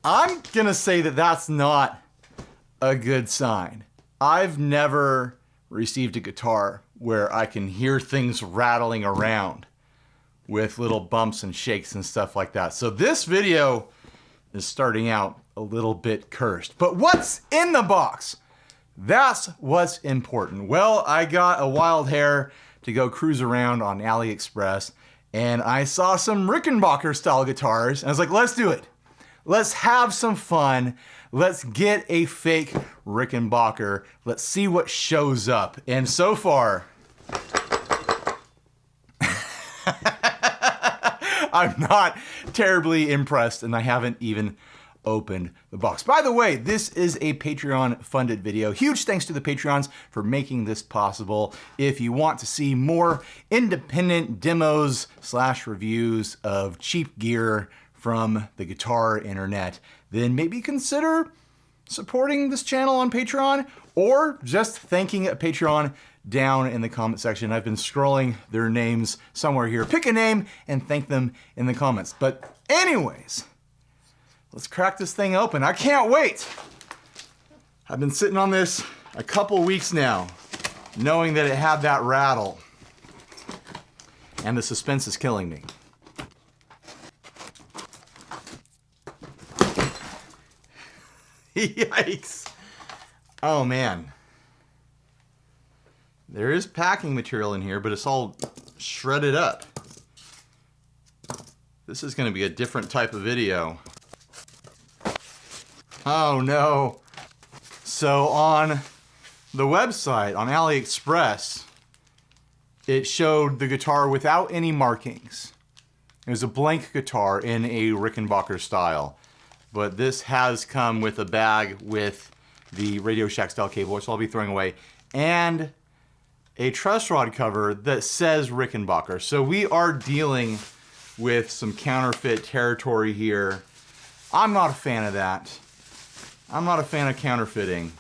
I'm gonna say that that's not a good sign. I've never received a guitar where I can hear things rattling around with little bumps and shakes and stuff like that. So this video is starting out a little bit cursed. But what's in the box? That's what's important. Well, I got a wild hair to go cruise around on AliExpress, and I saw some Rickenbacker style guitars, and I was like, let's do it. Let's have some fun. Let's get a fake Rickenbacker. Let's see what shows up. And so far, I'm not terribly impressed, and I haven't even opened the box. By the way, this is a Patreon funded video. Huge thanks to the Patreons for making this possible. If you want to see more independent demos / reviews of cheap gear from the guitar internet, then maybe consider supporting this channel on Patreon, or just thanking a Patreon down in the comment section. I've been scrolling their names somewhere here. Pick a name and thank them in the comments. But anyways, let's crack this thing open. I can't wait. I've been sitting on this a couple weeks now, knowing that it had that rattle, and the suspense is killing me. Yikes. Oh man. There is packing material in here, but it's all shredded up. This is going to be a different type of video. Oh no. So on the website, on AliExpress, it showed the guitar without any markings. It was a blank guitar in a Rickenbacker style. But this has come with a bag with the Radio Shack style cable, which I'll be throwing away, and a truss rod cover that says Rickenbacker. So we are dealing with some counterfeit territory here. I'm not a fan of that. I'm not a fan of counterfeiting.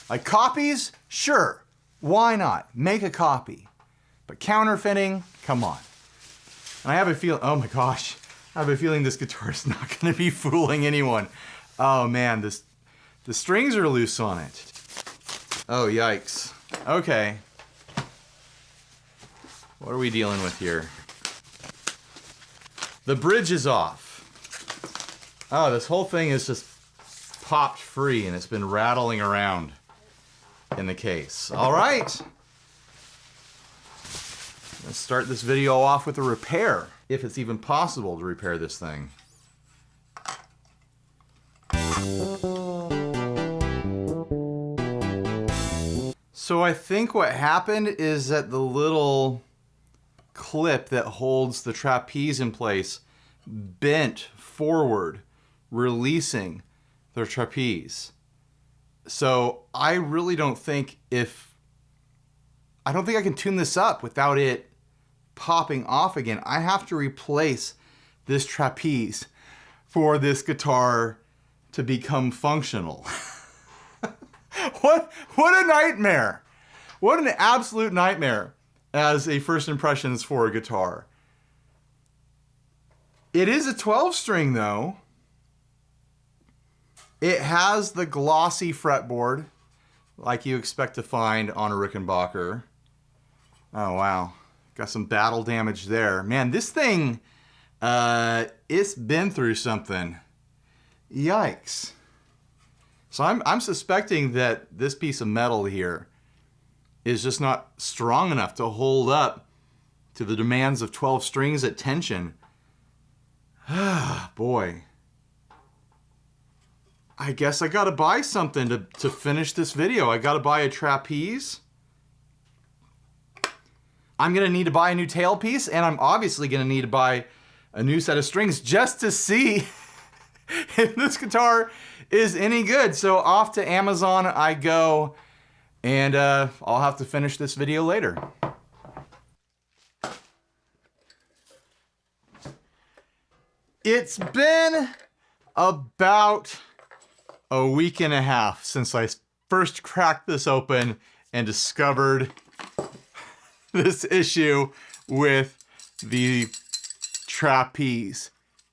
Like copies? Sure. Why not? Make a copy. But counterfeiting? Come on. And I have a feeling, oh my gosh, I have a feeling this guitar is not going to be fooling anyone. Oh man, the strings are loose on it. Oh yikes. Okay. What are we dealing with here? The bridge is off. Oh, this whole thing is just popped free and it's been rattling around in the case. All right. Let's start this video off with a repair, if it's even possible to repair this thing. So I think what happened is that the little clip that holds the trapeze in place bent forward, releasing the trapeze. So I really don't think I can tune this up without it popping off again. I have to replace this trapeze for this guitar to become functional. What a nightmare. What an absolute nightmare as a first impressions for a guitar. It is a 12 string though. It has the glossy fretboard like you expect to find on a Rickenbacker. Oh wow. Got some battle damage there. Man, this thing, it's been through something. Yikes. So I'm suspecting that this piece of metal here is just not strong enough to hold up to the demands of 12 strings at tension. Ah, boy. I guess I gotta buy something to finish this video. I gotta buy a trapeze. I'm gonna need to buy a new tailpiece, and I'm obviously gonna need to buy a new set of strings just to see if this guitar is any good. So off to Amazon I go, and I'll have to finish this video later. It's been about a week and a half since I first cracked this open and discovered this issue with the trapeze.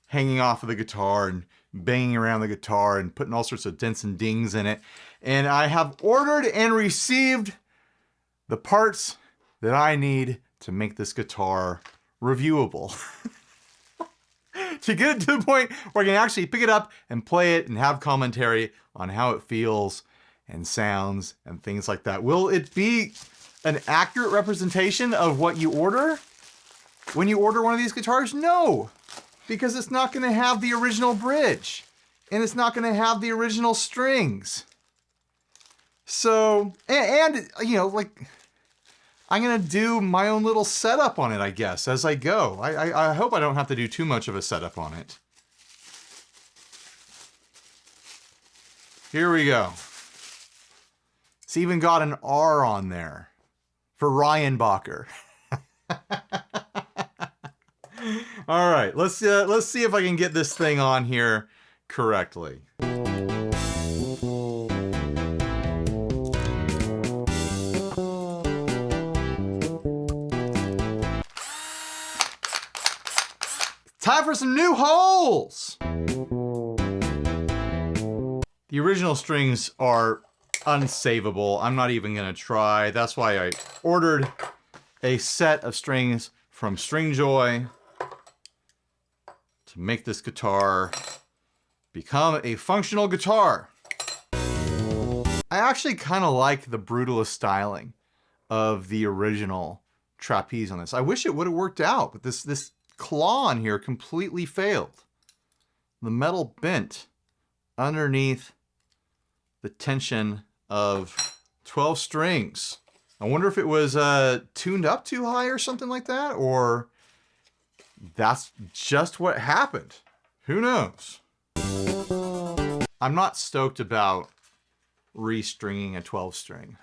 hanging off of the guitar and banging around the guitar and putting all sorts of dents and dings in it. And I have ordered and received the parts that I need to make this guitar reviewable. To get it to the point where I can actually pick it up and play it and have commentary on how it feels and sounds and things like that. Will it be an accurate representation of what you order when you order one of these guitars? No, because it's not going to have the original bridge and it's not going to have the original strings. So, and you know, like, I'm going to do my own little setup on it, I guess, as I go. I hope I don't have to do too much of a setup on it. Here we go. It's even got an R on there for Rickenbacker. All right, let's see if I can get this thing on here correctly. Time for some new holes! The original strings are unsavable. I'm not even gonna try. That's why I ordered a set of strings from Stringjoy to make this guitar become a functional guitar. I actually kind of like the brutalist styling of the original trapeze on this. I wish it would have worked out, but this claw on here completely failed. The metal bent underneath the tension of 12 strings. I wonder if it was tuned up too high or something like that, or that's just what happened. Who knows? I'm not stoked about restringing a 12 string.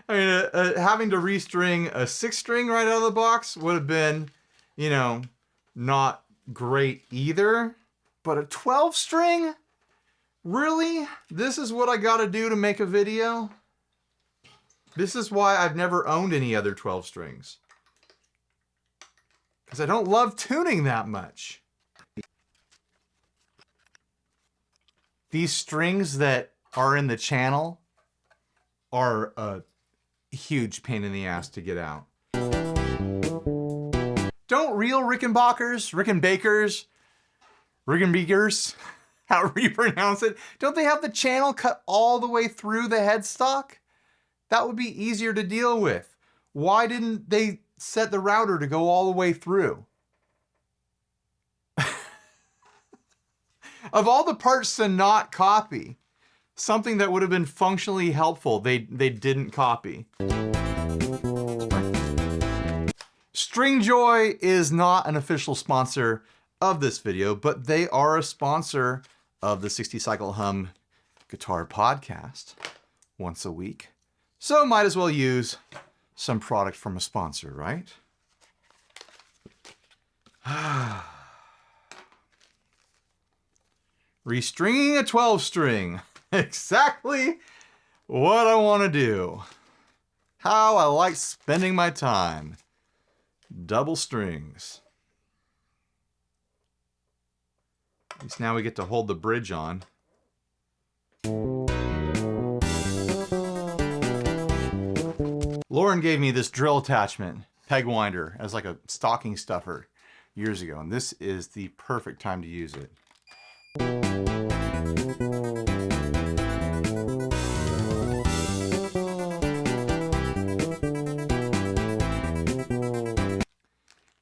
I mean, having to restring a 6 string right out of the box would have been, you know, not great either. But a 12 string? Really? This is what I gotta do to make a video? This is why I've never owned any other 12 strings. Because I don't love tuning that much. These strings that are in the channel are a huge pain in the ass to get out. Don't real Rickenbackers, Rickenbackers, however you pronounce it, don't they have the channel cut all the way through the headstock? That would be easier to deal with. Why didn't they set the router to go all the way through? Of all the parts to not copy, something that would have been functionally helpful, they didn't copy. Stringjoy is not an official sponsor of this video, but they are a sponsor of the 60 Cycle Hum Guitar Podcast once a week. So might as well use some product from a sponsor, right? Restringing a 12 string. Exactly what I want to do. How I like spending my time. Double strings. At least now we get to hold the bridge on. Lauren gave me this drill attachment, peg winder, as like a stocking stuffer years ago, and this is the perfect time to use it.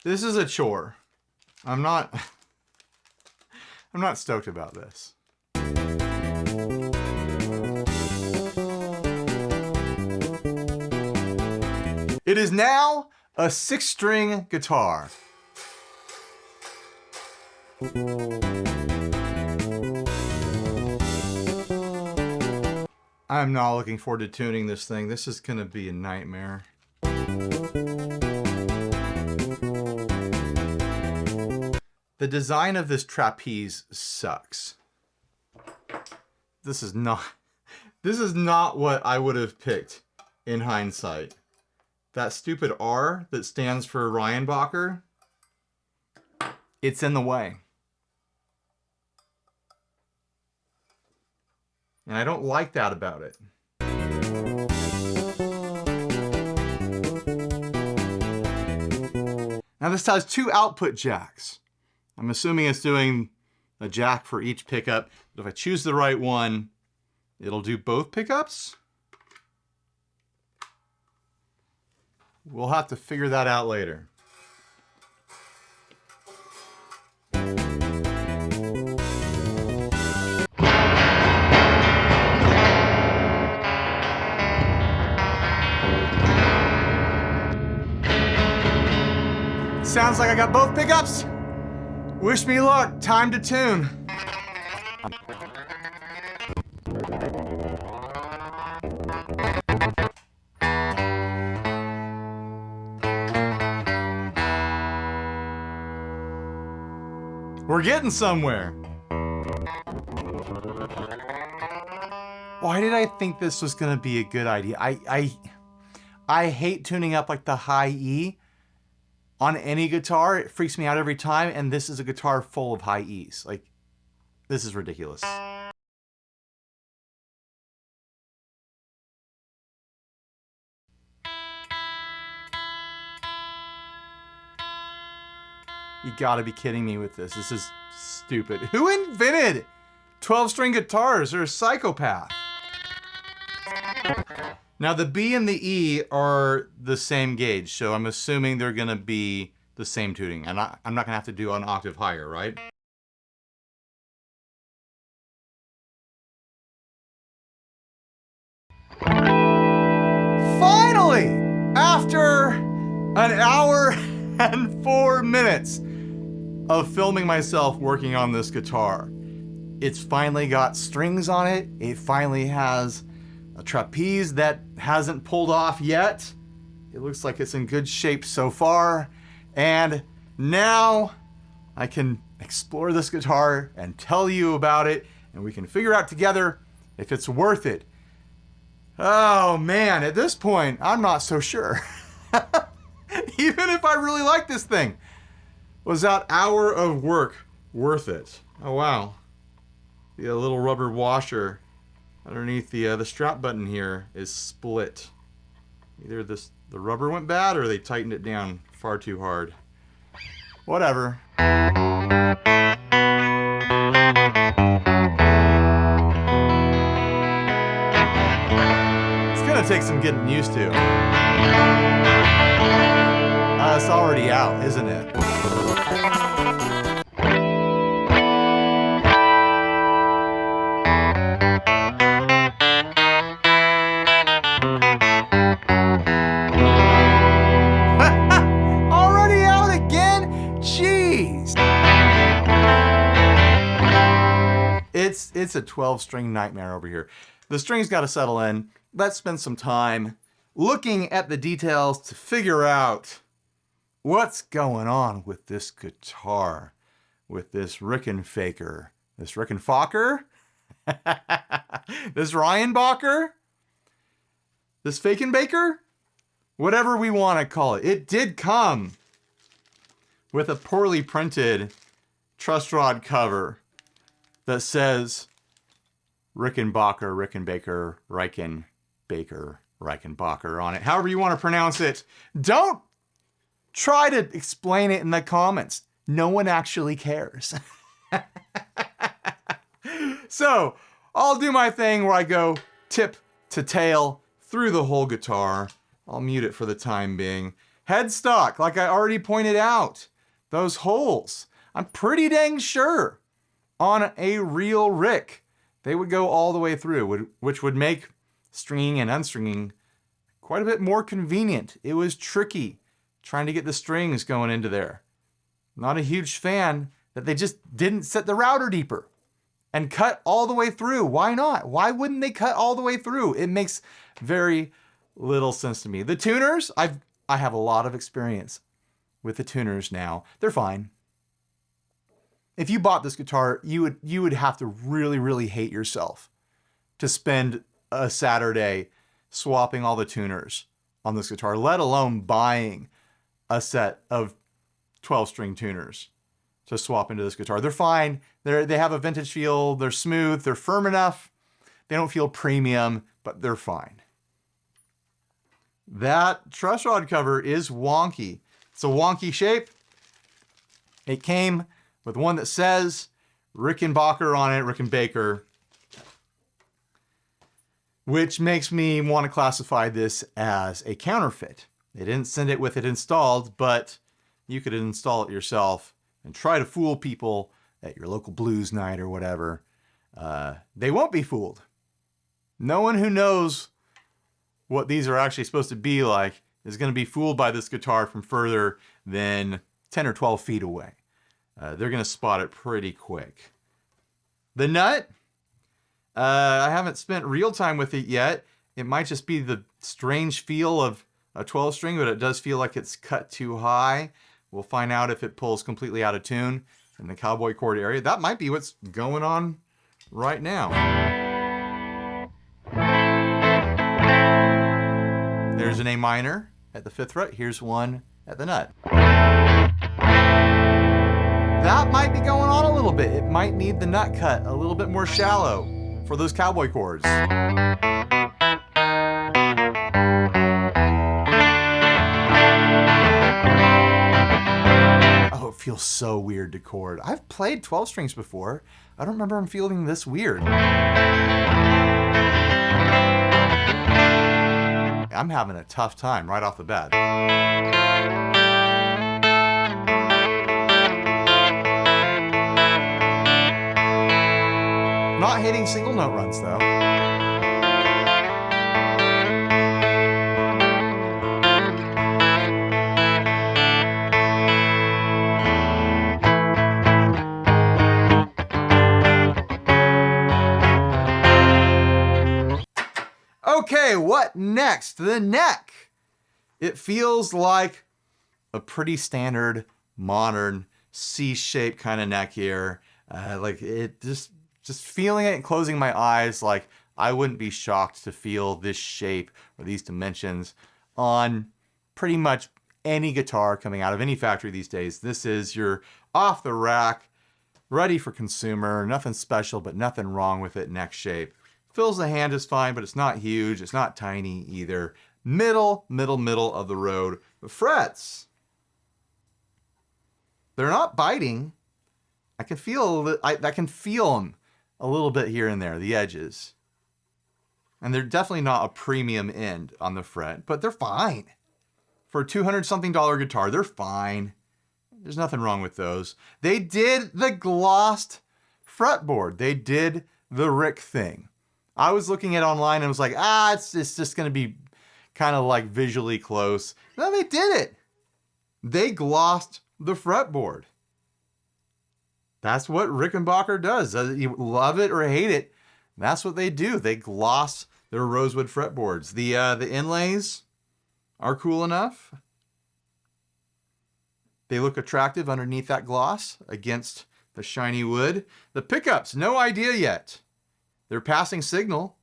This is a chore. I'm not stoked about this. It is now a 6-string guitar. I'm not looking forward to tuning this thing. This is gonna be a nightmare. The design of this trapeze sucks. This is not what I would have picked in hindsight. That stupid R that stands for Rickenbacker, It's in the way. And I don't like that about it. Now this has 2 output jacks. I'm assuming it's doing a jack for each pickup. But if I choose the right one, it'll do both pickups? We'll have to figure that out later. Sounds like I got both pickups. Wish me luck. Time to tune. We're getting somewhere. Why did I think this was gonna be a good idea? I hate tuning up like the high E on any guitar. It freaks me out every time, and this is a guitar full of high E's. Like, this is ridiculous. You gotta be kidding me with this. This is stupid. Who invented 12-string guitars? They're a psychopath. Now the B and the E are the same gauge, so I'm assuming they're gonna be the same tuning. And I'm not gonna have to do an octave higher, right? Finally, after an hour and 4 minutes of filming myself working on this guitar, it's finally got strings on it. It finally has a trapeze that hasn't pulled off yet. It looks like it's in good shape so far. And now I can explore this guitar and tell you about it, and we can figure out together if it's worth it. Oh man, at this point, I'm not so sure. Even if I really like this thing, was that hour of work worth it? Oh wow. The little rubber washer underneath the strap button here is split. Either the rubber went bad or they tightened it down far too hard. Whatever. It's gonna take some getting used to. It's already out, isn't it? Already out again? Jeez. It's a 12-string nightmare over here. The strings got to settle in. Let's spend some time looking at the details to figure out what's going on with this guitar, with this Rickenbacker, this Rickenbacker, this Rickenbacker, this Fakenbaker, whatever we want to call it. It did come with a poorly printed truss rod cover that says Rickenbacker, Rickenbacker, Rickenbacker on it. However you want to pronounce it. Don't try to explain it in the comments. No one actually cares. So I'll do my thing where I go tip to tail through the whole guitar. I'll mute it for the time being. Headstock, like I already pointed out, those holes, I'm pretty dang sure on a real Rick, they would go all the way through, which would make stringing and unstringing quite a bit more convenient. It was tricky trying to get the strings going into there. Not a huge fan that they just didn't set the router deeper and cut all the way through. Why not? Why wouldn't they cut all the way through? It makes very little sense to me. The tuners, I have a lot of experience with the tuners now. They're fine. If you bought this guitar, you would have to really, really hate yourself to spend a Saturday swapping all the tuners on this guitar, let alone buying a set of 12-string tuners to swap into this guitar. They're fine. They have a vintage feel. They're smooth. They're firm enough. They don't feel premium, but they're fine. That truss rod cover is wonky. It's a wonky shape. It came with one that says Rickenbacker on it, Rickenbacker, which makes me want to classify this as a counterfeit. They didn't send it with it installed, but you could install it yourself and try to fool people at your local blues night or whatever. They won't be fooled. No one who knows what these are actually supposed to be like is going to be fooled by this guitar from further than 10 or 12 feet away. They're going to spot it pretty quick. The nut, I haven't spent real time with it yet. It might just be the strange feel of a 12 string, but it does feel like it's cut too high. We'll find out if it pulls completely out of tune in the cowboy chord area. That might be what's going on right now. There's an A minor at the 5th fret. Here's one at the nut. That might be going on a little bit. It might need the nut cut a little bit more shallow for those cowboy chords. Oh, it feels so weird to chord. I've played 12 strings before. I don't remember them feeling this weird. I'm having a tough time right off the bat. Not hitting single note runs though. Okay, what next? The neck. It feels like a pretty standard, modern, C-shaped kind of neck here. Like it just feeling it and closing my eyes, like I wouldn't be shocked to feel this shape or these dimensions on pretty much any guitar coming out of any factory these days. This is your off the rack, ready for consumer, nothing special, but nothing wrong with it neck shape. Fills the hand just fine, but it's not huge. It's not tiny either. Middle of the road. The frets, they're not biting. I can feel them a little bit here and there, the edges. And they're definitely not a premium end on the fret, but they're fine. For a $200-something guitar, they're fine. There's nothing wrong with those. They did the glossed fretboard. They did the Rick thing. I was looking at it online and was like, it's just going to be kind of like visually close. No, they did it. They glossed the fretboard. That's what Rickenbacker does. You love it or hate it, that's what they do. They gloss their rosewood fretboards. The inlays are cool enough. They look attractive underneath that gloss against the shiny wood. The pickups, no idea yet. They're passing signal.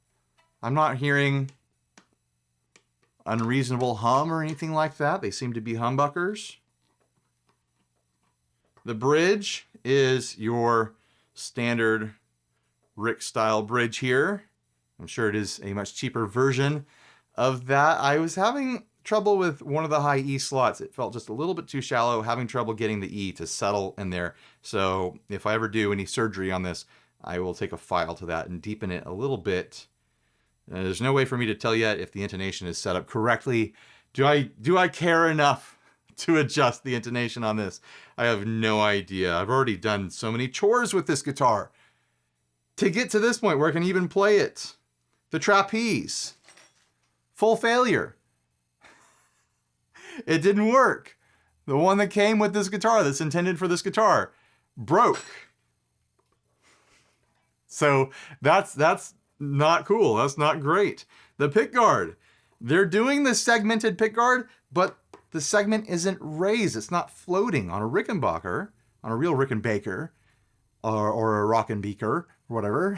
I'm not hearing unreasonable hum or anything like that. They seem to be humbuckers. The bridge is your standard Rick style bridge here. I'm sure it is a much cheaper version of that. I was having trouble with one of the high E slots. It felt just a little bit too shallow, having trouble getting the E to settle in there. So if I ever do any surgery on this, I will take a file to that and deepen it a little bit. There's no way for me to tell yet if the intonation is set up correctly. Do I care enough to adjust the intonation on this? I have no idea. I've already done so many chores with this guitar to get to this point where I can even play it. The trapeze, full failure. It didn't work. The one that came with this guitar, that's intended for this guitar, broke. So that's not cool. That's not great. The pickguard, they're doing the segmented pickguard, but the segment isn't raised. It's not floating on a Rickenbacker, on a real Rickenbacker, or a Rockenbeaker, or whatever.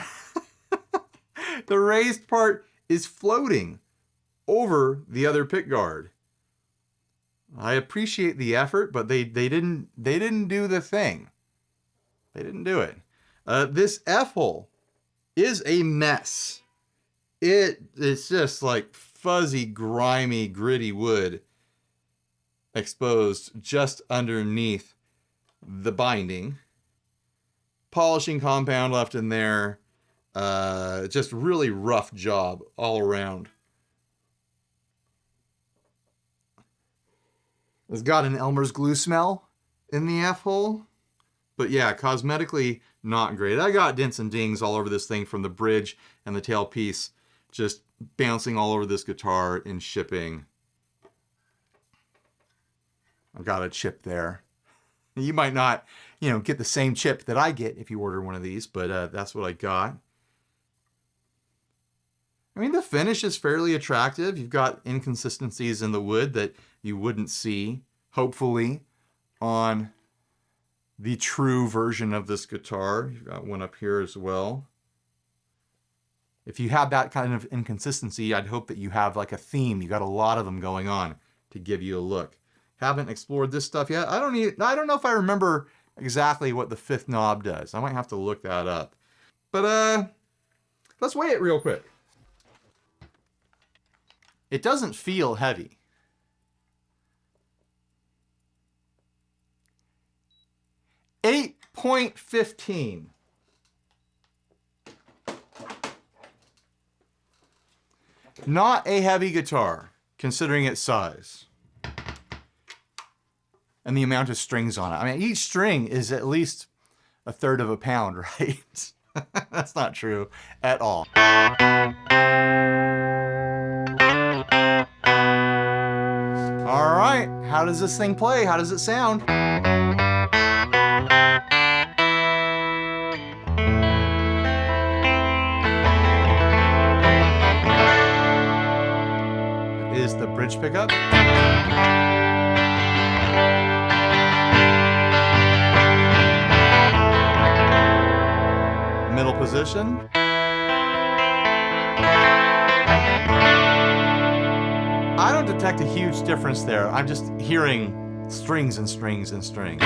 The raised part is floating over the other pickguard. I appreciate the effort, but they didn't do the thing. They didn't do it. This F-hole is a mess. It's just like fuzzy, grimy, gritty wood exposed just underneath the binding. Polishing compound left in there. Just really rough job all around. It's got an Elmer's glue smell in the F-hole. But yeah, cosmetically not great. I got dents and dings all over this thing from the bridge and the tailpiece just bouncing all over this guitar in shipping. I've got a chip there. You might not, get the same chip that I get if you order one of these, but that's what I got. I mean, the finish is fairly attractive. You've got inconsistencies in the wood that you wouldn't see, hopefully, on the true version of this guitar. You've got one up here as well. If you have that kind of inconsistency, I'd hope that you have like a theme. You got a lot of them going on to give you a look. Haven't explored this stuff yet. I don't know if I remember exactly what the 5th knob does. I might have to look that up. But let's weigh it real quick. It doesn't feel heavy. .15. Not a heavy guitar, considering its size. And the amount of strings on it. I mean, each string is at least 1/3 of a pound, right? That's not true at all. All right, how does this thing play? How does it sound? Is the bridge pickup. Middle position. I don't detect a huge difference there. I'm just hearing strings and strings and strings.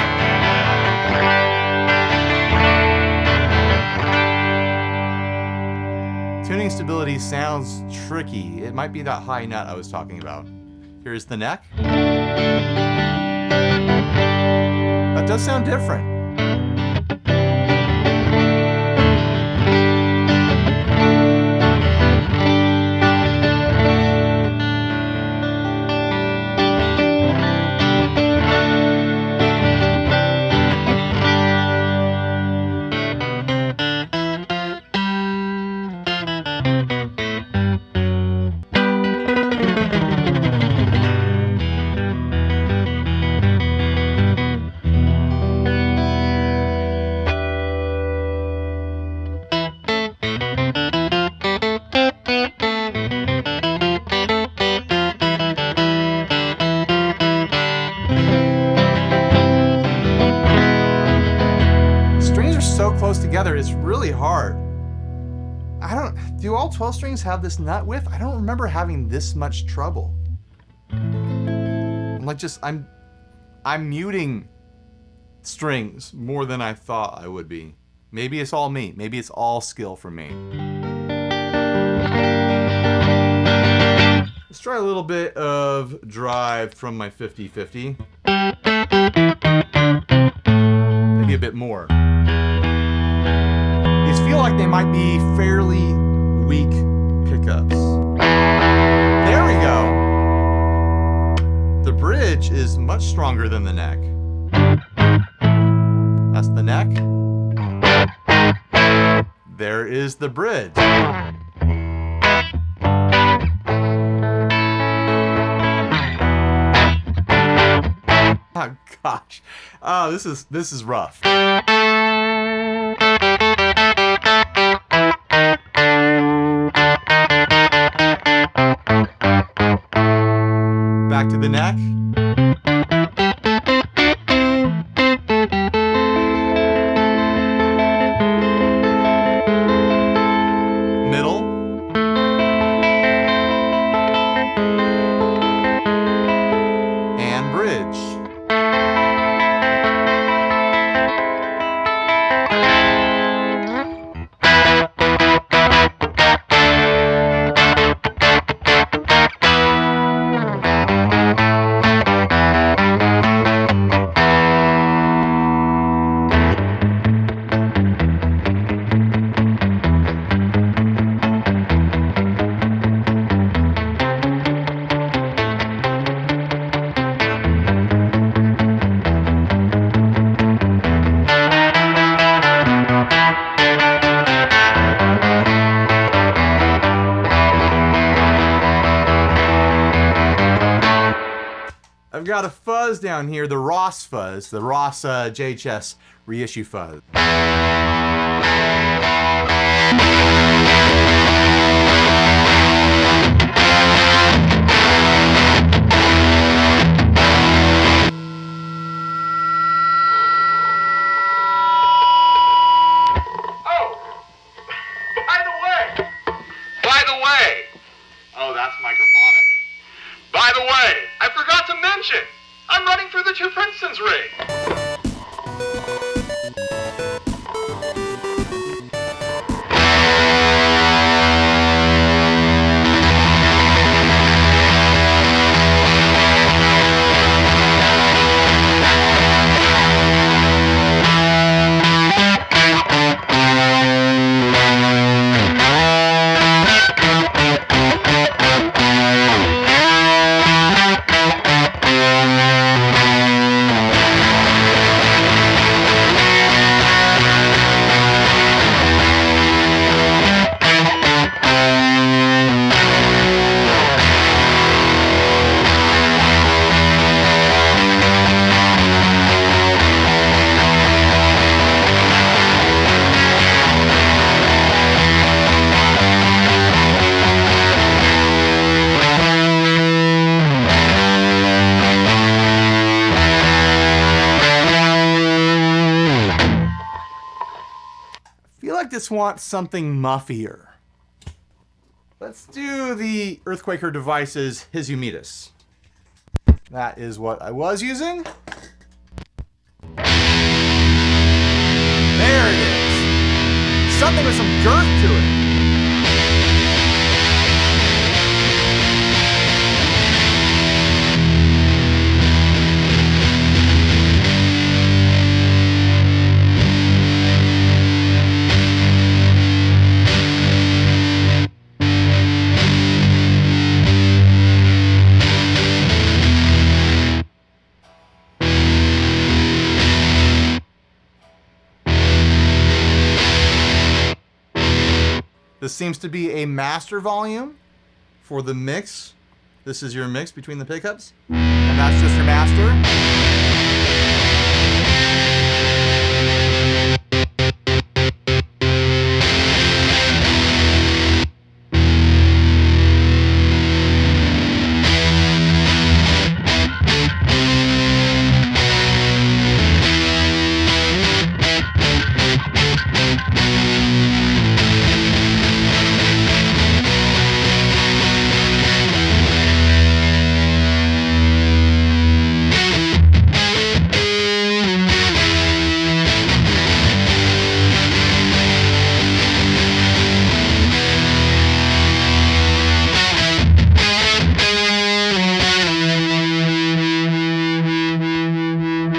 Tuning stability sounds tricky. It might be that high nut I was talking about. Here's the neck. That does sound different. Together is really hard. Do all 12 strings have this nut width? I don't remember having this much trouble. I'm muting strings more than I thought I would be. Maybe it's all me. Maybe it's all skill for me. Let's try a little bit of drive from my 50-50. Maybe a bit more. These feel like they might be fairly weak pickups. There we go. The bridge is much stronger than the neck. That's the neck. There is the bridge. Oh gosh. Oh, this is rough. Back to the neck. Middle. And bridge. I've got a fuzz down here, the Ross fuzz, the Ross JHS reissue fuzz. Oh, that's microphonic. By the way, I forgot to mention, I'm running for the 2 Princetons ring. This wants something muffier. Let's do the Earthquaker Devices His Humitas. That is what I was using. There it is. Something with some girth to it. This seems to be a master volume for the mix. This is your mix between the pickups, and that's just your master.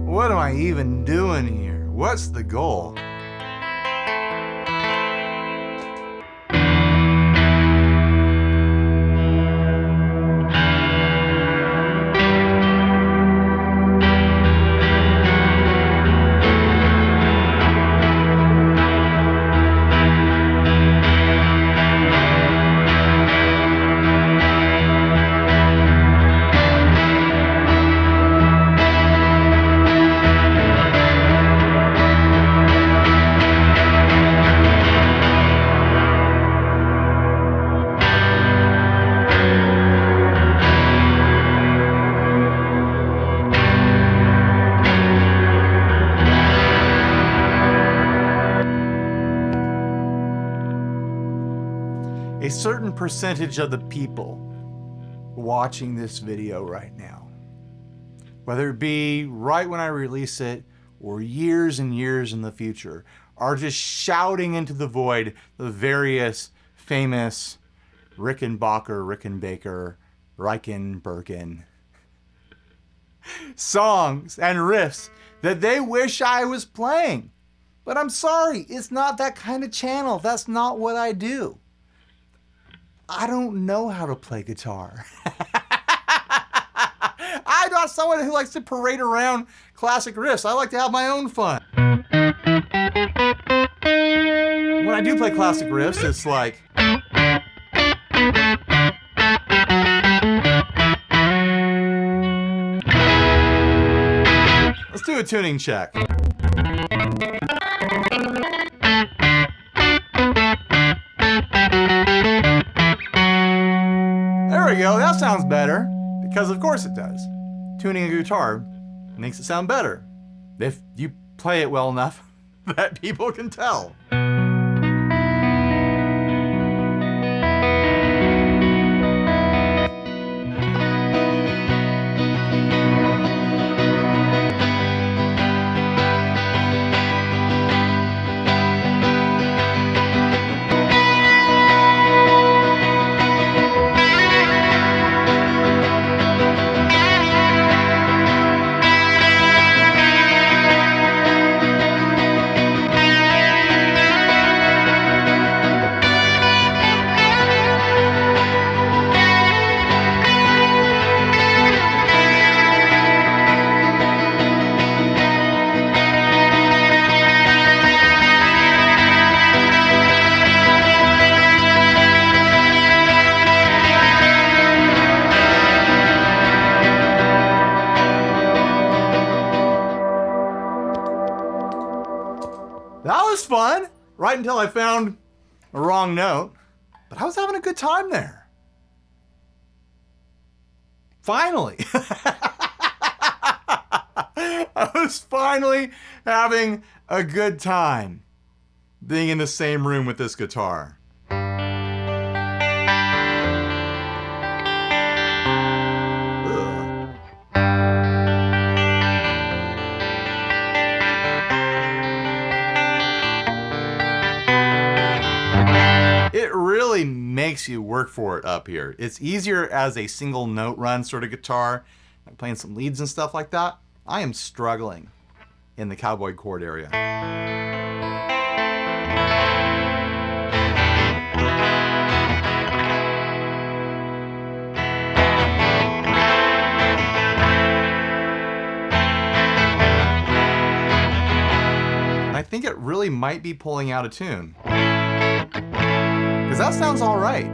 What am I even doing here? What's the goal? A certain percentage of the people watching this video right now, whether it be right when I release it or years and years in the future, are just shouting into the void the various famous Rickenbacker, Rickenbacker songs and riffs that they wish I was playing. But I'm sorry, it's not that kind of channel. That's not what I do. I don't know how to play guitar. I'm not someone who likes to parade around classic riffs. I like to have my own fun. When I do play classic riffs, it's like... do a tuning check. There we go, that sounds better. Because of course it does. Tuning a guitar makes it sound better. If you play it well enough that people can tell. That was fun, right until I found a wrong note. But I was having a good time there. Finally. I was finally having a good time being in the same room with this guitar. It really makes you work for it up here. It's easier as a single note run sort of guitar, like playing some leads and stuff like that. I am struggling in the cowboy chord area. I think it really might be pulling out of tune. Because that sounds all right.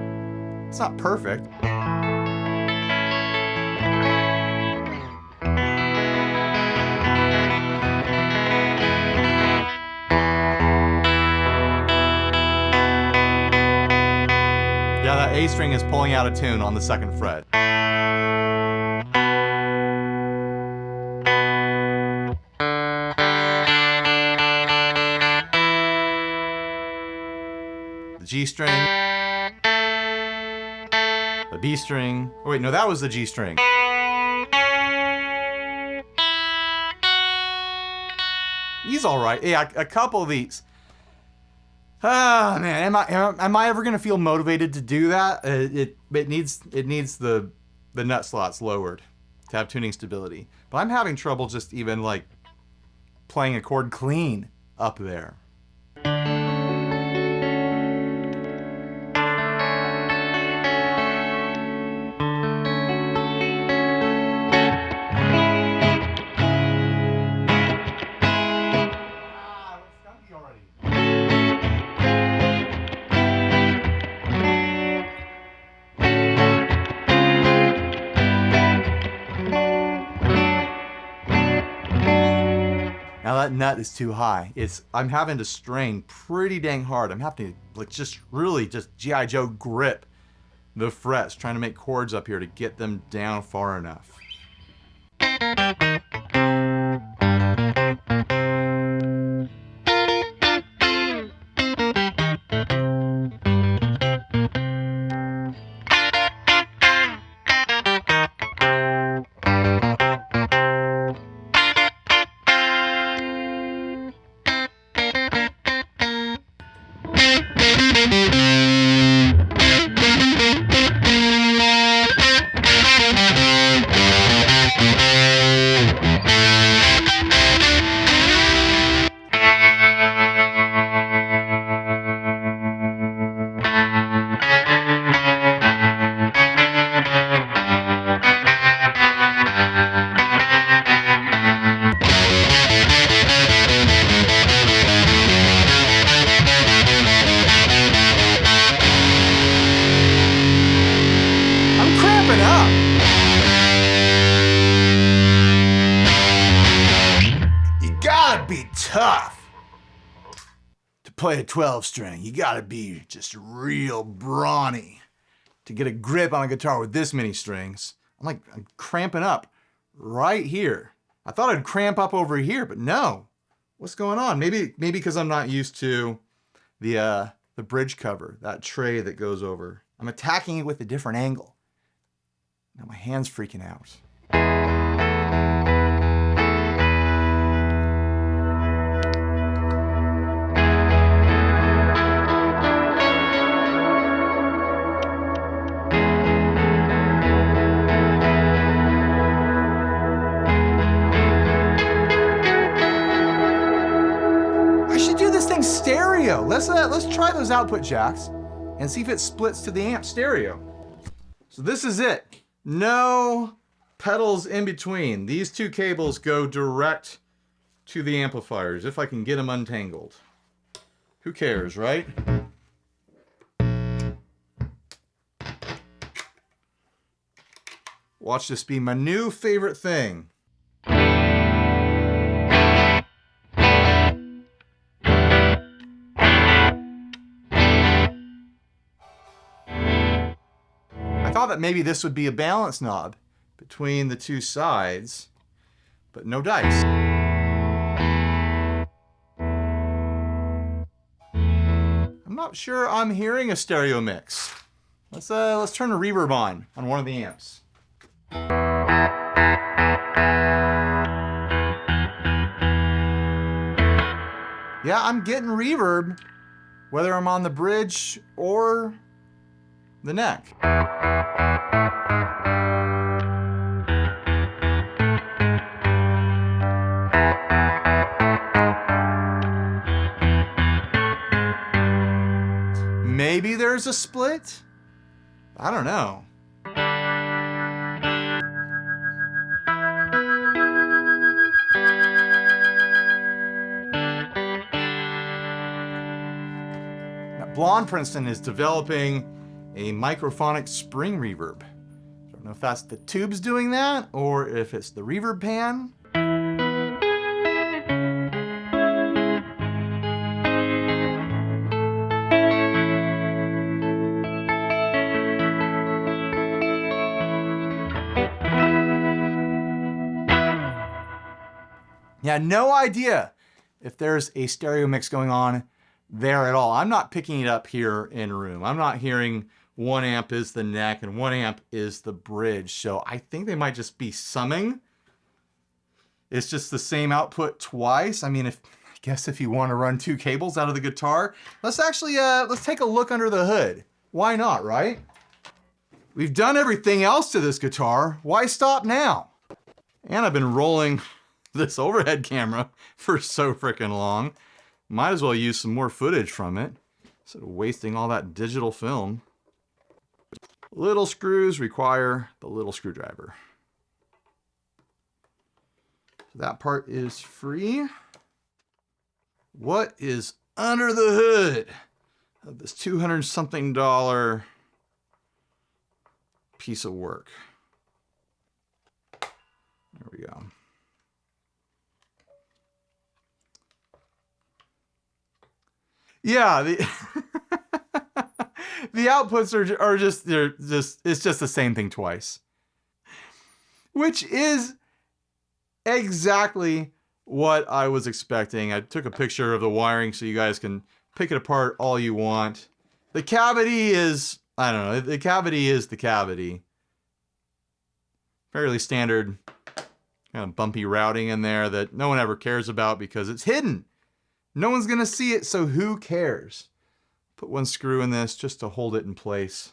It's not perfect. Yeah, that A string is pulling out of tune on the second fret. The G string, the B string. Oh wait, no, that was the G string. He's all right. Yeah, a couple of these. Ah, man, am I ever gonna feel motivated to do that? It needs the nut slots lowered to have tuning stability. But I'm having trouble just even like playing a chord clean up there. Now that nut is too high. I'm having to strain pretty dang hard. I'm having to like just really just G.I. Joe grip the frets, trying to make chords up here to get them down far enough. tough to play a 12 string. You gotta be just real brawny to get a grip on a guitar with this many strings. I'm cramping up right here. I thought I'd cramp up over here, but no. What's going on? Maybe because I'm not used to the bridge cover, that tray that goes over. I'm attacking it with a different angle. Now my hand's freaking out. Stereo. Let's try those output jacks and see if it splits to the amp stereo. So this is it. No pedals in between. These two cables go direct to the amplifiers if I can get them untangled. Who cares, right? Watch this be my new favorite thing. I thought that maybe this would be a balance knob between the two sides, but no dice. I'm not sure I'm hearing a stereo mix. Let's turn a reverb on one of the amps. Yeah, I'm getting reverb, whether I'm on the bridge or the neck. Maybe there's a split? I don't know. Now, Blonde Princeton is developing a microphonic spring reverb. I don't know if that's the tubes doing that or if it's the reverb pan. Yeah, no idea if there's a stereo mix going on there at all. I'm not picking it up here in room. I'm not hearing one amp is the neck and one amp is the bridge. So I think they might just be summing. It's just the same output twice. I mean, I guess if you want to run two cables out of the guitar, let's actually, let's take a look under the hood. Why not, right? We've done everything else to this guitar. Why stop now? And I've been rolling this overhead camera for so freaking long. Might as well use some more footage from it instead of wasting all that digital film. Little screws require the little screwdriver. So that part is free. What is under the hood of this $200-something piece of work? There we go. Yeah, the outputs are just it's just the same thing twice. Which is exactly what I was expecting. I took a picture of the wiring so you guys can pick it apart all you want. The cavity is, I don't know, the cavity is the cavity. Fairly standard kind of bumpy routing in there that no one ever cares about because it's hidden. No one's gonna see it, so who cares? Put one screw in this just to hold it in place.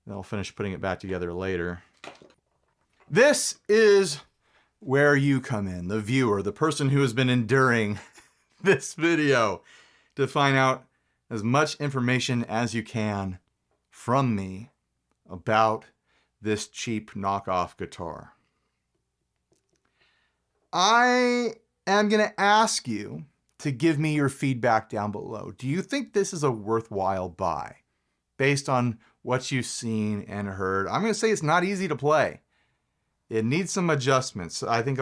Then I'll finish putting it back together later. This is where you come in, the viewer, the person who has been enduring this video, to find out as much information as you can from me about this cheap knockoff guitar. I am gonna ask you to give me your feedback down below. Do you think this is a worthwhile buy based on what you've seen and heard? I'm going to say it's not easy to play. It needs some adjustments. I think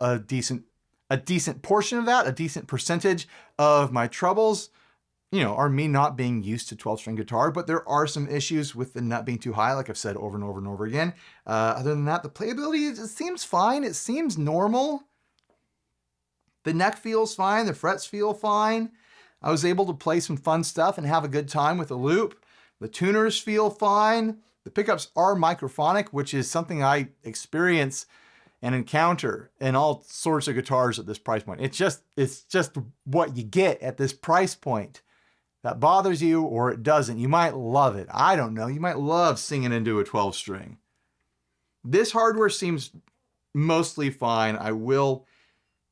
a decent a decent portion of that, a decent percentage of my troubles, are me not being used to 12-string guitar, but there are some issues with the nut being too high, like I've said over and over and over again. Other than that, the playability, it seems fine. It seems normal. The neck feels fine. The frets feel fine. I was able to play some fun stuff and have a good time with the loop. The tuners feel fine. The pickups are microphonic, which is something I experience and encounter in all sorts of guitars at this price point. It's just what you get at this price point. That bothers you or it doesn't. You might love it. I don't know. You might love singing into a 12-string. This hardware seems mostly fine. I will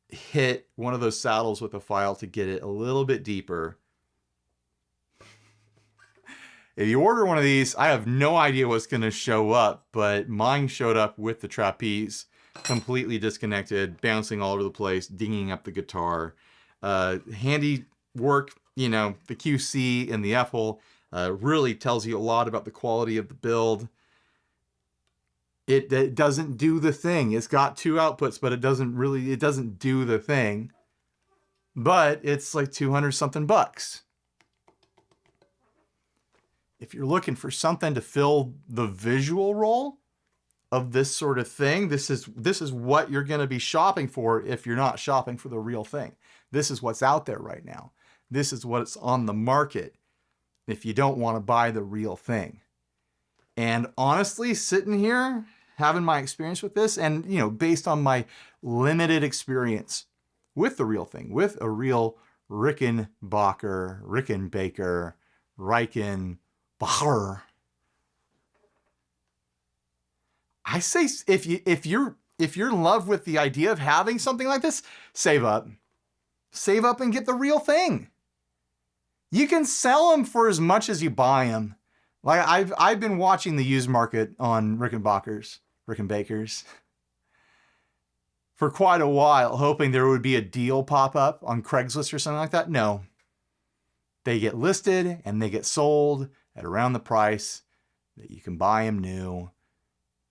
hit one of those saddles with a file to get it a little bit deeper. If you order one of these, I have no idea what's going to show up, but mine showed up with the trapeze, completely disconnected, bouncing all over the place, dinging up the guitar. Handy work. The QC and the F-hole really tells you a lot about the quality of the build. It doesn't do the thing. It's got 2 outputs, but it doesn't do the thing. But it's like 200 something bucks. If you're looking for something to fill the visual role of this sort of thing, this is what you're going to be shopping for if you're not shopping for the real thing. This is what's out there right now. This is what's on the market if you don't want to buy the real thing. And honestly, sitting here, having my experience with this, and based on my limited experience with the real thing, with a real Rickenbacker, I say if you're in love with the idea of having something like this, save up. Save up and get the real thing. You can sell them for as much as you buy them. Like I've been watching the used market on Rickenbackers for quite a while, hoping there would be a deal pop up on Craigslist or something like that. No. They get listed and they get sold at around the price that you can buy them new.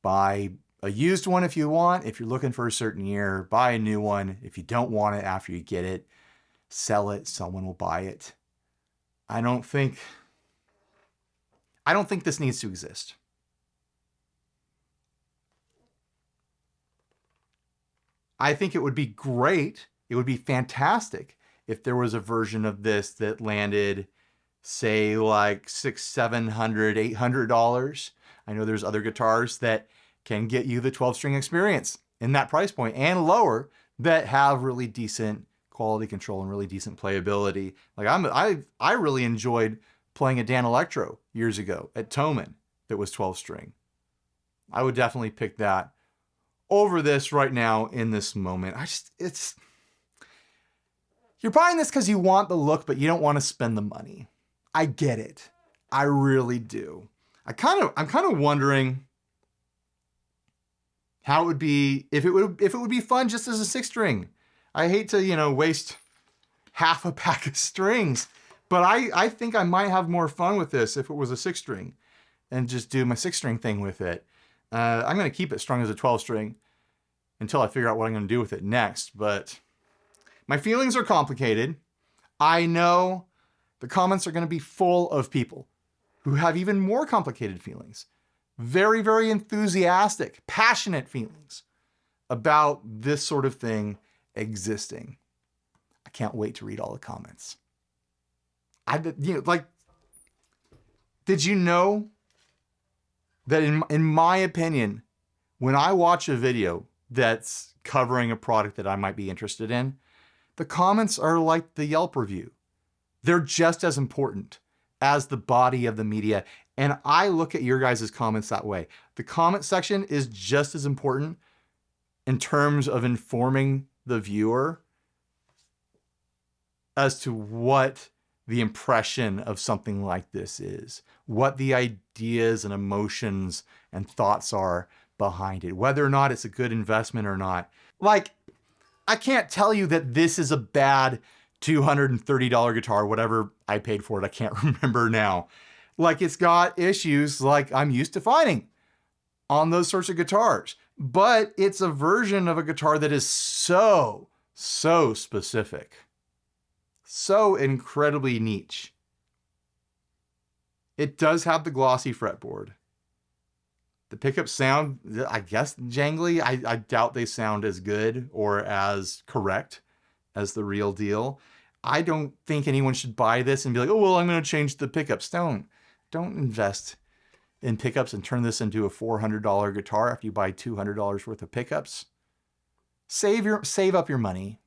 Buy a used one if you want, if you're looking for a certain year. Buy a new one if you don't want it after you get it. Sell it, someone will buy it. I don't think this needs to exist. I think it would be great, it would be fantastic if there was a version of this that landed, say, like $600, $700, $800. I know there's other guitars that can get you the 12-string experience in that price point and lower that have really decent quality control and really decent playability. Like I really enjoyed playing a Dan Electro years ago at Thomann that was 12-string. I would definitely pick that over this right now in this moment. You're buying this because you want the look, but you don't want to spend the money. I get it. I really do. I'm kind of wondering how it would be if it would be fun just as a 6-string. I hate to, waste half a pack of strings, but I think I might have more fun with this if it was a 6-string and just do my 6-string thing with it. I'm going to keep it strung as a 12-string until I figure out what I'm going to do with it next, but my feelings are complicated. I know the comments are going to be full of people who have even more complicated feelings. Very, very enthusiastic, passionate feelings about this sort of thing existing. I can't wait to read all the comments. Did you know that in my opinion, when I watch a video that's covering a product that I might be interested in, the comments are like the Yelp review. They're just as important as the body of the media. And I look at your guys' comments that way. The comment section is just as important in terms of informing the viewer as to what the impression of something like this is, what the ideas and emotions and thoughts are behind it, whether or not it's a good investment or not. Like, I can't tell you that this is a bad $230 guitar, whatever I paid for it, I can't remember now. Like, it's got issues like I'm used to finding on those sorts of guitars, but it's a version of a guitar that is so So specific. So incredibly niche. It does have the glossy fretboard. The pickups sound, I guess, jangly. I doubt they sound as good or as correct as the real deal. I don't think anyone should buy this and be like, oh, well, I'm going to change the pickups. Don't invest in pickups and turn this into a $400 guitar after you buy $200 worth of pickups. Save up your money.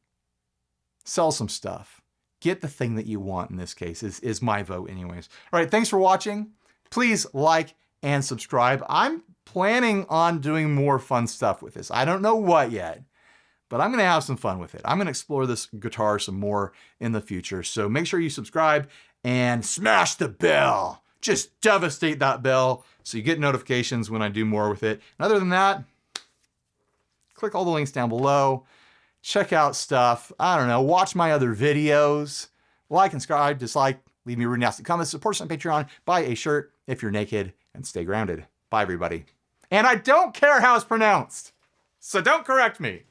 Sell some stuff. Get the thing that you want in this case, is my vote anyways. All right, thanks for watching. Please like and subscribe. I'm planning on doing more fun stuff with this. I don't know what yet, but I'm gonna have some fun with it. I'm gonna explore this guitar some more in the future. So make sure you subscribe and smash the bell. Just devastate that bell so you get notifications when I do more with it. And other than that, click all the links down below. Check out stuff. I don't know, watch my other videos. Like and subscribe, dislike, leave me rude nasty comments, support us on Patreon, buy a shirt if you're naked, and stay grounded. Bye, everybody. And I don't care how it's pronounced, so don't correct me.